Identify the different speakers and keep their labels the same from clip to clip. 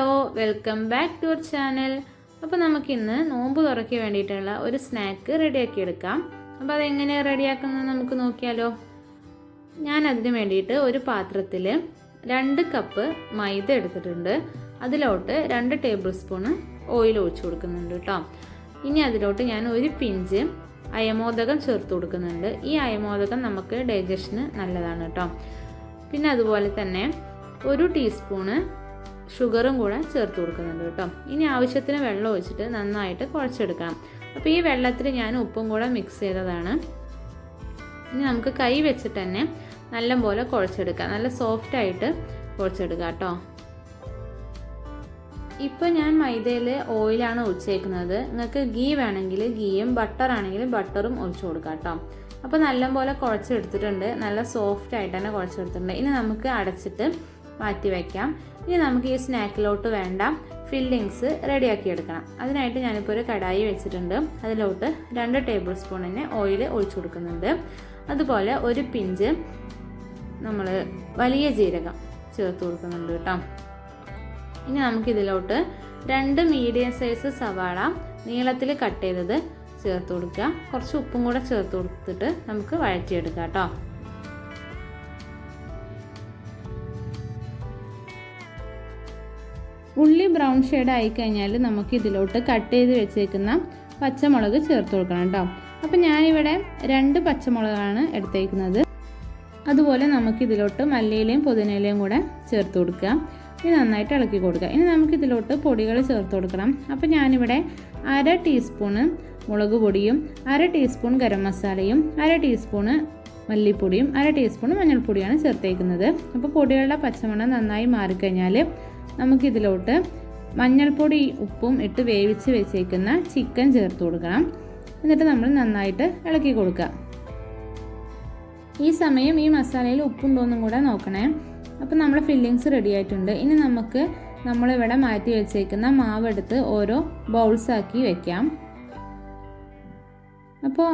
Speaker 1: Hello, welcome back to our channel. അപ്പോൾ നമുക്കിന്ന് നോമ്പ് തുറയ്ക്ക് വേണ്ടിയിട്ടുള്ള ഒരു സ്നാക്ക് റെഡിയാക്കി എടുക്കാം. അപ്പോൾ അതെങ്ങനെ റെഡിയാക്കുന്നത് നമുക്ക് നോക്കിയാലോ. ഞാൻ അതിന് വേണ്ടിയിട്ട് ഒരു പാത്രത്തിൽ 2 കപ്പ് മൈദ എടുത്തിട്ടുണ്ട്. അതിലോട്ട് 2 ടേബിൾ സ്പൂൺ ഓയിൽ ഒഴിച്ചു കൊടുക്കുന്നുണ്ട് കേട്ടോ. ഇനി അതിലോട്ട് ഞാൻ ഒരു പിഞ്ച് അയമോദകം ചേർത്ത് കൊടുക്കുന്നുണ്ട്. ഈ അയമോദകം നമുക്ക് ഡൈജഷന് നല്ലതാണ് കേട്ടോ. പിന്നെ അതുപോലെ തന്നെ 1 ടീസ്പൂണ് ഷുഗറും കൂടെ ചേർത്ത് കൊടുക്കുന്നുണ്ട് കേട്ടോ. ഇനി ആവശ്യത്തിന് വെള്ളം ഒഴിച്ചിട്ട് നന്നായിട്ട് കുഴച്ചെടുക്കണം. അപ്പോൾ ഈ വെള്ളത്തിൽ ഞാൻ ഉപ്പും കൂടെ മിക്സ് ചെയ്തതാണ്. ഇനി നമുക്ക് കൈ വെച്ചിട്ട് തന്നെ നല്ലപോലെ കുഴച്ചെടുക്കാം. നല്ല സോഫ്റ്റായിട്ട് കുഴച്ചെടുക്കാം കേട്ടോ. ഇപ്പോൾ ഞാൻ മൈദയിൽ ഓയിലാണ് ഒഴിച്ചേക്കുന്നത്. നിങ്ങൾക്ക് ഗീ വേണമെങ്കിൽ ഗീയും ബട്ടർ ആണെങ്കിൽ ബട്ടറും ഒഴിച്ചു കൊടുക്കാം കേട്ടോ. അപ്പോൾ നല്ലപോലെ കുഴച്ചെടുത്തിട്ടുണ്ട്. നല്ല സോഫ്റ്റായിട്ട് തന്നെ കുഴച്ചെടുത്തിട്ടുണ്ട്. ഇനി നമുക്ക് അടച്ചിട്ട് മാറ്റി വയ്ക്കാം. ഇനി നമുക്ക് ഈ സ്നാക്കിലോട്ട് വേണ്ട ഫില്ലിങ്സ് റെഡിയാക്കി എടുക്കണം. അതിനായിട്ട് ഞാനിപ്പോൾ ഒരു കടായി വെച്ചിട്ടുണ്ട്. അതിലോട്ട് 2 ടേബിൾ സ്പൂണിന് ഓയിൽ ഒഴിച്ചു കൊടുക്കുന്നുണ്ട്. അതുപോലെ ഒരു പിഞ്ച് നമ്മൾ വലിയ ജീരകം ചേർത്ത് കൊടുക്കുന്നുണ്ട് കേട്ടോ. ഇനി നമുക്കിതിലോട്ട് 2 മീഡിയം സൈസ് സവാള നീളത്തിൽ കട്ട് ചെയ്തത് ചേർത്ത് കൊടുക്കുക. കുറച്ച് ഉപ്പും കൂടെ ചേർത്ത് കൊടുത്തിട്ട് നമുക്ക് വഴറ്റിയെടുക്കാം കേട്ടോ. ഉള്ളി ബ്രൗൺ ഷെയ്ഡ് ആയിക്കഴിഞ്ഞാൽ നമുക്ക് ഇതിലോട്ട് കട്ട് ചെയ്ത് വെച്ചേക്കുന്ന പച്ചമുളക് ചേർത്ത് കൊടുക്കണം കേട്ടോ. അപ്പോൾ ഞാനിവിടെ 2 പച്ചമുളകാണ് എടുത്തേക്കുന്നത്. അതുപോലെ നമുക്കിതിലോട്ട് മല്ലിയിലയും പുതിനയിലയും കൂടെ ചേർത്ത് കൊടുക്കുക. ഇനി നന്നായിട്ട് ഇളക്കി കൊടുക്കുക. ഇനി നമുക്കിതിലോട്ട് പൊടികൾ ചേർത്ത് കൊടുക്കണം. അപ്പോൾ ഞാനിവിടെ 1/2 ടീസ്പൂണ് മുളക് പൊടിയും 1/2 ടീസ്പൂൺ ഗരം മസാലയും 1/2 ടീസ്പൂണ് മല്ലിപ്പൊടിയും 1/2 ടീസ്പൂൺ മഞ്ഞൾപ്പൊടിയാണ് ചേർത്തേക്കുന്നത്. അപ്പോൾ പൊടികളുടെ പച്ചമണം നന്നായി മാറിക്കഴിഞ്ഞാൽ നമുക്കിതിലോട്ട് മഞ്ഞൾപ്പൊടി ഉപ്പും ഇട്ട് വേവിച്ച് വെച്ചേക്കുന്ന ചിക്കൻ ചേർത്ത് കൊടുക്കണം. എന്നിട്ട് നമ്മൾ നന്നായിട്ട് ഇളക്കി കൊടുക്കുക. ഈ സമയം ഈ മസാലയിൽ ഉപ്പുണ്ടോയെന്നും കൂടെ നോക്കണേ. അപ്പോൾ നമ്മൾ ഫില്ലിങ്സ് റെഡി ആയിട്ടുണ്ട്. ഇനി നമുക്ക് നമ്മളിവിടെ മാറ്റി വെച്ചേക്കുന്ന മാവ് എടുത്ത് ഓരോ ബൗൾസാക്കി വെക്കാം. അപ്പോൾ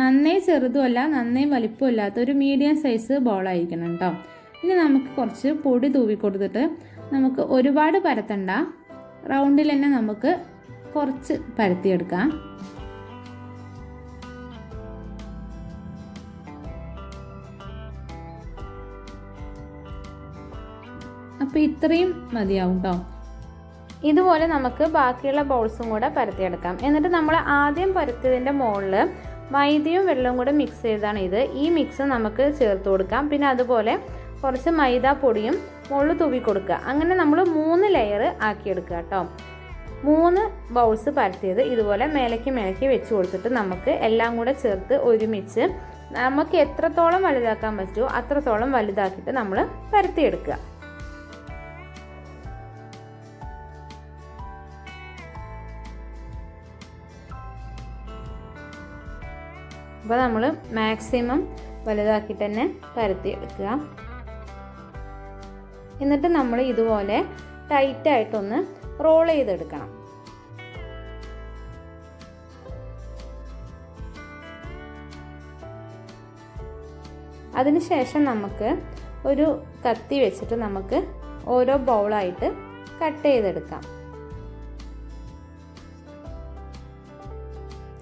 Speaker 1: നന്നേ ചെറുതുമല്ല നന്നേ വലിപ്പമില്ലാത്ത ഒരു മീഡിയം സൈസ് ബൗളായിരിക്കണം കേട്ടോ. ഇനി നമുക്ക് കുറച്ച് പൊടി തൂവി കൊടുത്തിട്ട് നമുക്ക് ഒരുപാട് പരത്തണ്ട, റൗണ്ടിൽ തന്നെ നമുക്ക് കുറച്ച് പരത്തിയെടുക്കാം. അപ്പോൾ ഇത്രയും മതിയാവും കേട്ടോ. ഇതുപോലെ നമുക്ക് ബാക്കിയുള്ള ബൗൾസും കൂടെ പരത്തിയെടുക്കാം. എന്നിട്ട് നമ്മൾ ആദ്യം പരത്തിയതിൻ്റെ മുകളിൽ മൈദയും വെള്ളവും കൂടെ മിക്സ് ചെയ്താണ് ഇത്. ഈ മിക്സ് നമുക്ക് ചേർത്ത് കൊടുക്കാം. പിന്നെ അതുപോലെ കുറച്ച് മൈദാപ്പൊടിയും മുകളിൽ തൂവി കൊടുക്കുക. അങ്ങനെ നമ്മൾ 3 ലെയർ ആക്കിയെടുക്കുക കേട്ടോ. 3 ബൗൾസ് പരത്തിയത് ഇതുപോലെ മേലേക്ക് വെച്ച് കൊടുത്തിട്ട് നമുക്ക് എല്ലാം കൂടെ ചേർത്ത് ഒരുമിച്ച് നമുക്ക് എത്രത്തോളം വലുതാക്കാൻ പറ്റുമോ അത്രത്തോളം വലുതാക്കിയിട്ട് നമ്മൾ പരത്തിയെടുക്കുക. അപ്പോൾ നമ്മൾ മാക്സിമം വലുതാക്കിയിട്ട് തന്നെ പരത്തിയെടുക്കുക. എന്നിട്ട് നമ്മൾ ഇതുപോലെ ടൈറ്റായിട്ടൊന്ന് റോൾ ചെയ്തെടുക്കണം. അതിനുശേഷം നമുക്ക് ഒരു കത്തി വെച്ചിട്ട് നമുക്ക് ഓരോ ബൗളായിട്ട് കട്ട് ചെയ്തെടുക്കാം.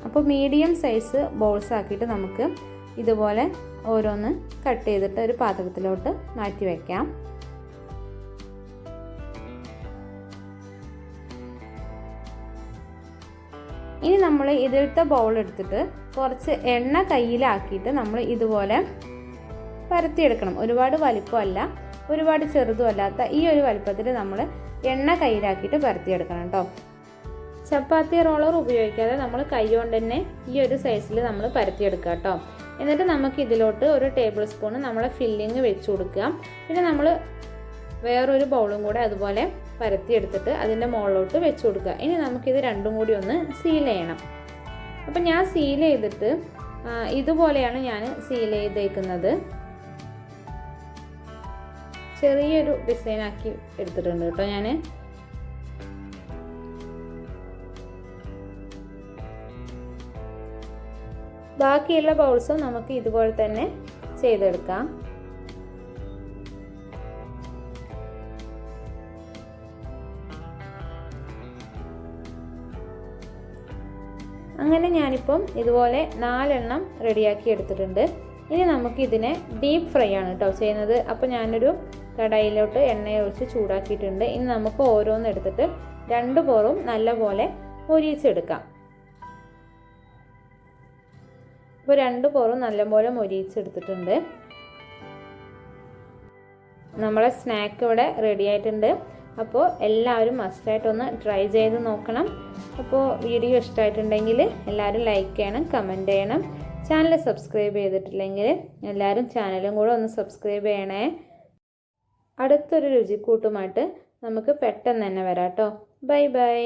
Speaker 1: അപ്പോൾ മീഡിയം സൈസ് ബോൾസ് ആക്കിയിട്ട് നമുക്ക് ഇതുപോലെ ഓരോന്ന് കട്ട് ചെയ്തിട്ട് ഒരു പാത്രത്തിലോട്ട് മാറ്റി വയ്ക്കാം. ഇനി നമ്മൾ ഇതിലത്തെ ബൗൾ എടുത്തിട്ട് കുറച്ച് എണ്ണ കയ്യിലാക്കിയിട്ട് നമ്മൾ ഇതുപോലെ പരത്തിയെടുക്കണം. ഒരുപാട് വലിപ്പമല്ല ഒരുപാട് ചെറുതും അല്ലാത്ത ഈ ഒരു വലിപ്പത്തിൽ നമ്മൾ എണ്ണ കയ്യിലാക്കിയിട്ട് പരത്തിയെടുക്കണം കേട്ടോ. ചപ്പാത്തി റോളർ ഉപയോഗിക്കാതെ നമ്മൾ കൈ കൊണ്ട് തന്നെ ഈ ഒരു സൈസിൽ നമ്മൾ പരത്തിയെടുക്കുക കേട്ടോ. എന്നിട്ട് നമുക്ക് ഇതിലോട്ട് 1 ടേബിൾ സ്പൂൺ നമ്മളെ ഫില്ലിങ് വെച്ച് കൊടുക്കുക. പിന്നെ നമ്മൾ വേറൊരു ബൗളും കൂടെ അതുപോലെ പരത്തിയെടുത്തിട്ട് അതിൻ്റെ മുകളിലോട്ട് വെച്ച് കൊടുക്കുക. ഇനി നമുക്കിത് രണ്ടും കൂടി ഒന്ന് സീൽ ചെയ്യണം. അപ്പം ഞാൻ സീൽ ചെയ്തിട്ട് ഇതുപോലെയാണ് ഞാൻ സീൽ ചെയ്തേക്കുന്നത്. ചെറിയൊരു ഡിസൈനാക്കി എടുത്തിട്ടുണ്ട് കേട്ടോ ഞാൻ. ബാക്കിയുള്ള ബൗൾസും നമുക്ക് ഇതുപോലെ തന്നെ ചെയ്തെടുക്കാം. അങ്ങനെ ഞാനിപ്പം ഇതുപോലെ 4 എണ്ണം റെഡിയാക്കി എടുത്തിട്ടുണ്ട്. ഇനി നമുക്കിതിനെ ഡീപ്പ് ഫ്രൈ ആണ് കേട്ടോ ചെയ്യുന്നത്. അപ്പോൾ ഞാനൊരു കടായിലോട്ട് എണ്ണ ഒഴിച്ച് ചൂടാക്കിയിട്ടുണ്ട്. ഇനി നമുക്ക് ഓരോന്ന് എടുത്തിട്ട് 2 പുറവും നല്ലപോലെ മൊരിയിച്ചെടുക്കാം. ഇപ്പോൾ 2 പുറവും നല്ലപോലെ മൊരിയിച്ചെടുത്തിട്ടുണ്ട്. നമ്മളെ സ്നാക്ക് ഇവിടെ റെഡി ആയിട്ടുണ്ട്. അപ്പോൾ എല്ലാവരും മസ്റ്റായിട്ടൊന്ന് ട്രൈ ചെയ്ത് നോക്കണം. അപ്പോൾ വീഡിയോ ഇഷ്ടമായിട്ടുണ്ടെങ്കിൽ എല്ലാവരും ലൈക്ക് ചെയ്യണം, കമൻറ്റ് ചെയ്യണം. ചാനൽ സബ്സ്ക്രൈബ് ചെയ്തിട്ടില്ലെങ്കിൽ എല്ലാവരും ചാനലും കൂടെ ഒന്ന് സബ്സ്ക്രൈബ് ചെയ്യണേ. അടുത്തൊരു രുചിക്കൂട്ടുമായിട്ട് നമുക്ക് പെട്ടെന്ന് തന്നെ വരാം കേട്ടോ. Bye bye.